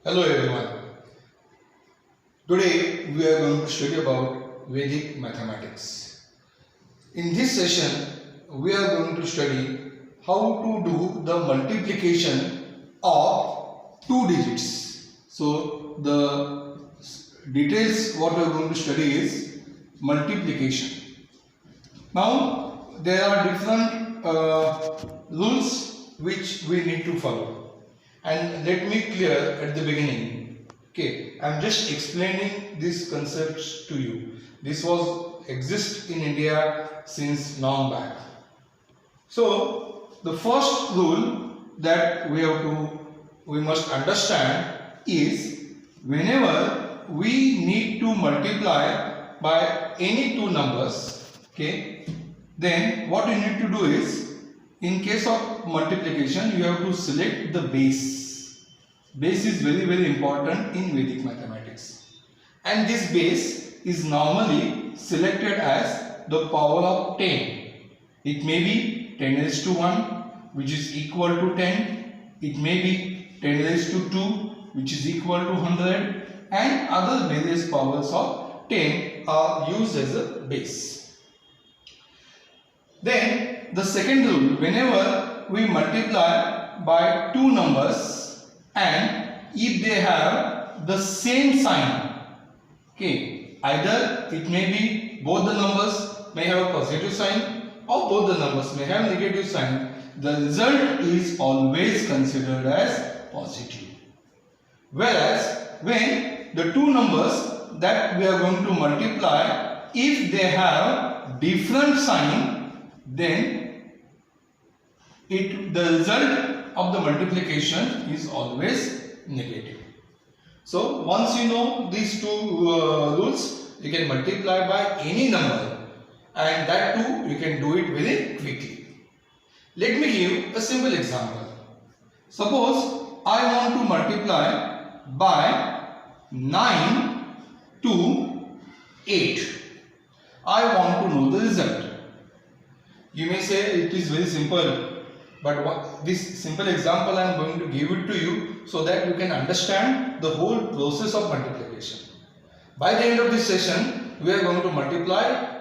Hello everyone. Today we are going to study about Vedic mathematics. In this session we are going to study how to do the multiplication of two digits. So the details what we are going to study is multiplication. Now there are different rules which we need to follow. And let me clear at the beginning. Okay, I am just explaining these concepts to you. This was exist in India since long back. So the first rule that we must understand is whenever we need to multiply by any two numbers, okay, then what you need to do is, in case of multiplication, you have to select the base. Base is very important in Vedic mathematics. And this base is normally selected as the power of 10. It may be 10 raised to 1, which is equal to 10. It may be 10 raised to 2, which is equal to 100. And other various powers of 10 are used as a base. Then the second rule, whenever we multiply by two numbers and if they have the same sign, okay, either it may be both the numbers may have a positive sign or both the numbers may have negative sign, the result is always considered as positive. Whereas when the two numbers that we are going to multiply, if they have different sign, then the result of the multiplication is always negative. So once you know these two rules, you can multiply by any number, and that too you can do it very quickly. Let me give a simple example. Suppose I want to multiply by 9 to 8. I want to know the result. You may say it is very simple, but this simple example I am going to give it to you so that you can understand the whole process of multiplication. By the end of this session, we are going to multiply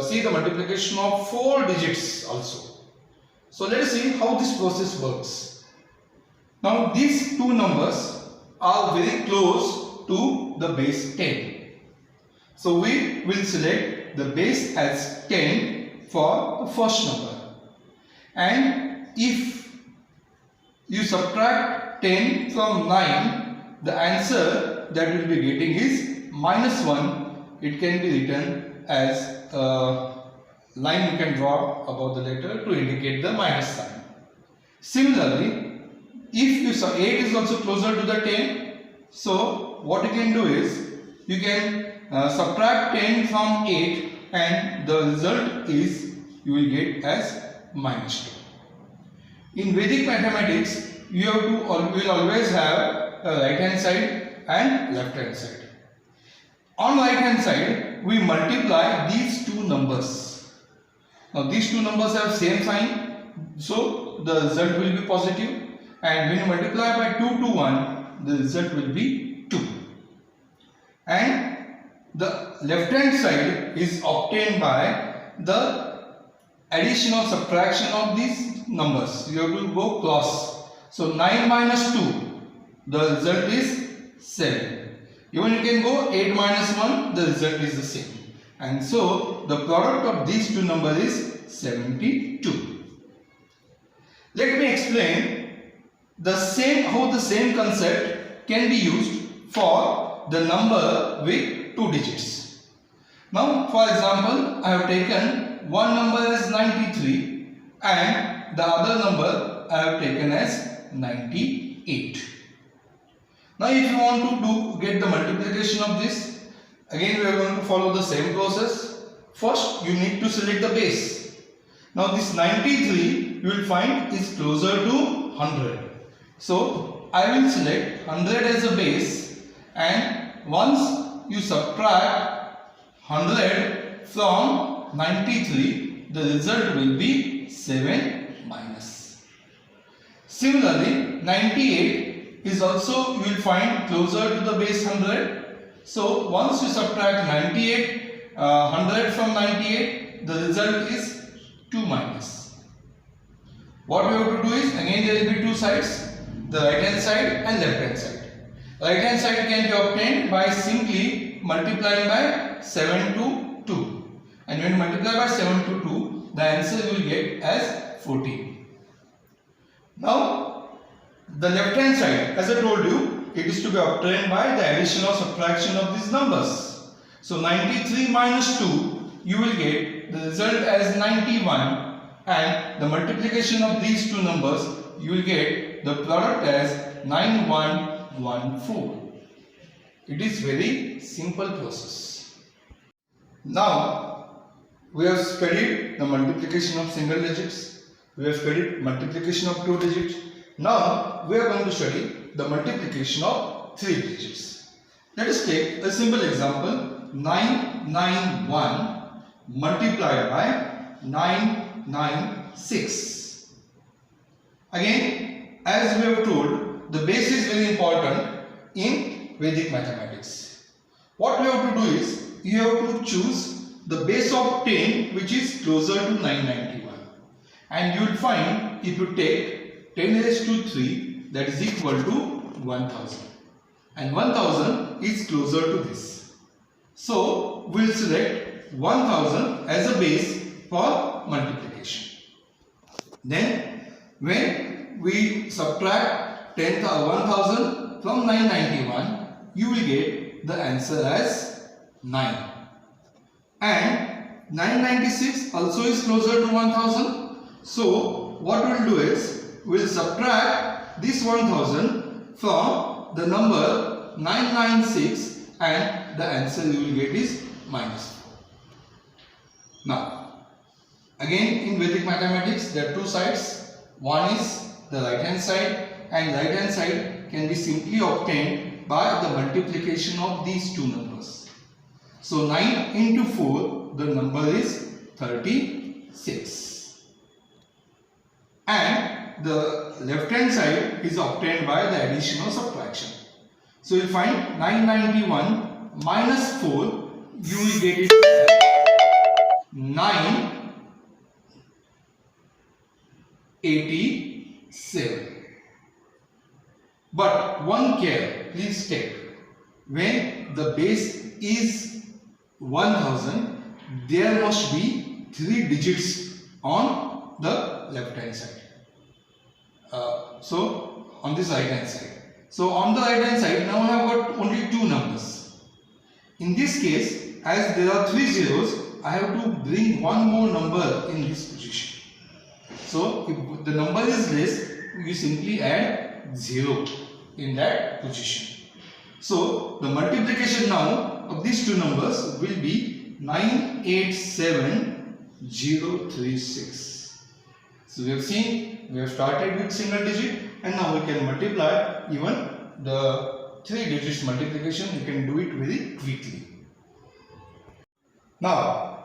see the multiplication of 4 digits also. So let us see how this process works. Now these two numbers are very close to the base 10. So we will select the base as 10 for the first number, and if you subtract 10 from 9, the answer that we will be getting is -1. It can be written as a line you can draw above the letter to indicate the minus sign. Similarly, if 8 is also closer to the 10, so what you can do is you can subtract 10 from 8, and the result is you will get as -2. In Vedic mathematics, you will always have a right hand side and left hand side. On right hand side, we multiply these two numbers. Now these two numbers have same sign, so the result will be positive. And when you multiply by 2 to 1, the result will be 2. And the left hand side is obtained by the addition or subtraction of these numbers. You have to go cross. So 9 minus 2, the result is 7. Even you can go 8 minus 1, the result is the same. And so the product of these two numbers is 72. Let me explain how the same concept can be used for the number with two digits. Now for example, I have taken one number as 93 and the other number I have taken as 98. Now if you want to get the multiplication of this, again we are going to follow the same process. First you need to select the base. Now this 93 you will find is closer to 100. So I will select 100 as a base, and once you subtract 100 from 93, the result will be 7 minus. Similarly, 98 is also you will find closer to the base 100. So once you subtract 100 from 98, the result is 2 minus. What we have to do is, again there will be two sides, the right hand side and left hand side. Right hand side can be obtained by simply multiplying by 7 to 2. And when you multiply by 7 to 2, the answer you will get as 14. Now, the left hand side, as I told you, it is to be obtained by the addition or subtraction of these numbers. So 93 minus 2, you will get the result as 91, and the multiplication of these two numbers, you will get the product as 9114. It is very simple process. Now, we have studied the multiplication of single digits. We have studied multiplication of two digits. Now, we are going to study the multiplication of three digits. Let us take a simple example. 991 multiplied by 996. Again, as we have told, the base is very important in Vedic mathematics. What we have to do is, you have to choose the base of 10 which is closer to 991. And you will find, if you take 10 raised to 3, that is equal to 1000. And 1000 is closer to this. So, we will select 1000 as a base for multiplication. Then, when we subtract 1000 from 991, you will get the answer as 9. And 996 also is closer to 1000. So, what we will do is, we will subtract this 1000 from the number 996, and the answer you will get is minus 4. Now, again in Vedic mathematics there are two sides. One is the right hand side, and right hand side can be simply obtained by the multiplication of these two numbers. So 9 into 4, the number is 36. And the left hand side is obtained by the addition or subtraction. So you will find 991 minus 4, you will get it as 987. But one care, please take, when the base is 1000, there must be 3 digits on the left hand side. So on this right hand side. So on the right hand side, now I have got only 2 numbers. In this case, as there are 3 zeros, I have to bring one more number in this position. So if the number is less, you simply add 0 in that position. So the multiplication now of these two numbers will be 987036. So we have seen, we have started with single digit, and now we can multiply even the 3 digits multiplication. You can do it very quickly. Now,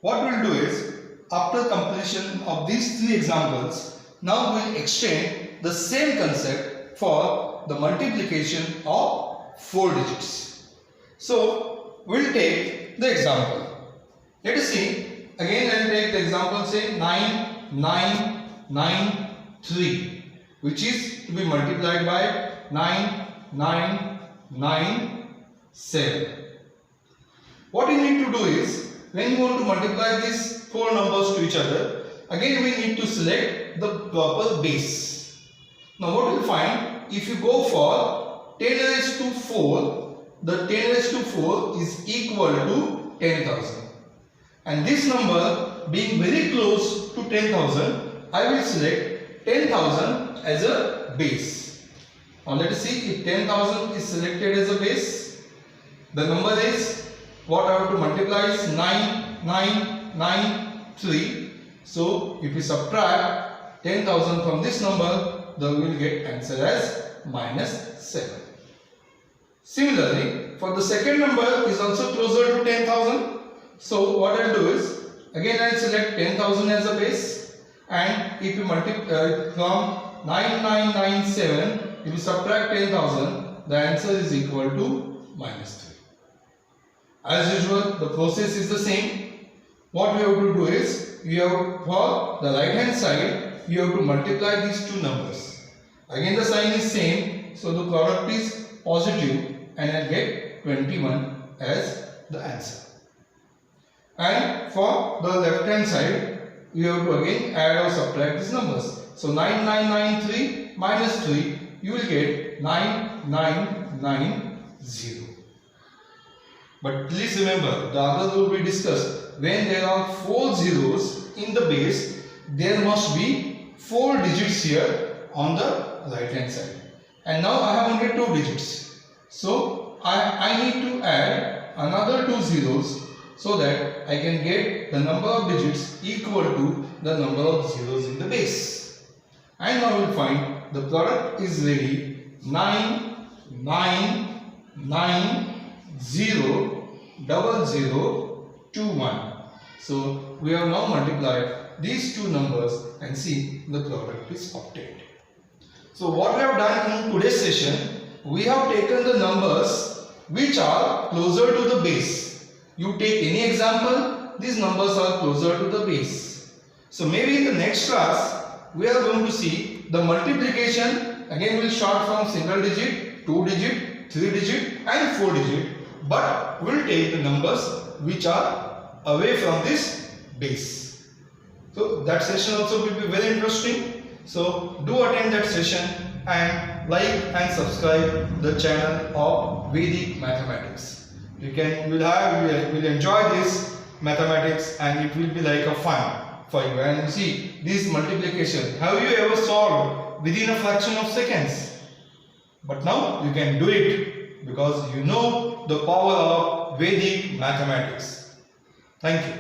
what we will do is, after completion of these 3 examples, now we will extend the same concept for the multiplication of 4 digits. So, we will take the example. Let us see. Again, I will take the example, say 9993, which is to be multiplied by 9997. What you need to do is, when you want to multiply these 4 numbers to each other, again we need to select the proper base. Now what you will find, if you go for 10 raised to 4, the 10 raised to 4 is equal to 10,000. And this number being very close to 10,000, I will select 10,000 as a base. Now let us see, if 10,000 is selected as a base, the number is, what I have to multiply is 9993. So if we subtract 10,000 from this number, then we will get answer as -7. Similarly, for the second number is also closer to 10,000. So what I will do is, again I will select 10,000 as a base, and if you multiply from 9997 if you subtract 10,000, the answer is equal to -3. As usual, the process is the same. What we have to do is, for the right hand side, you have to multiply these two numbers. Again the sign is same, so the product is positive and I get 21 as the answer. And for the left hand side, you have to again add or subtract these numbers. So 9993 minus 3, you will get 9990. But please remember, the other rule we discussed, when there are 4 zeros in the base, there must be 4 digits here on the right hand side. And now I have only 2 digits. So I need to add another 2 zeros so that I can get the number of digits equal to the number of zeros in the base. And now we will find the product is ready. 99900021. So we have now multiplied these two numbers and see the product is obtained. So what we have done in today's session, we have taken the numbers which are closer to the base. You take any example, these numbers are closer to the base. So maybe in the next class, we are going to see the multiplication. Again, we will start from single digit, 2 digit, 3 digit and 4 digit. But we will take the numbers which are away from this base. So that session also will be very interesting. So do attend that session and like and subscribe the channel of Vedic Mathematics. You will enjoy this mathematics and it will be like a fun for you. And you see this multiplication, have you ever solved within a fraction of seconds? But now you can do it because you know the power of Vedic mathematics. Thank you.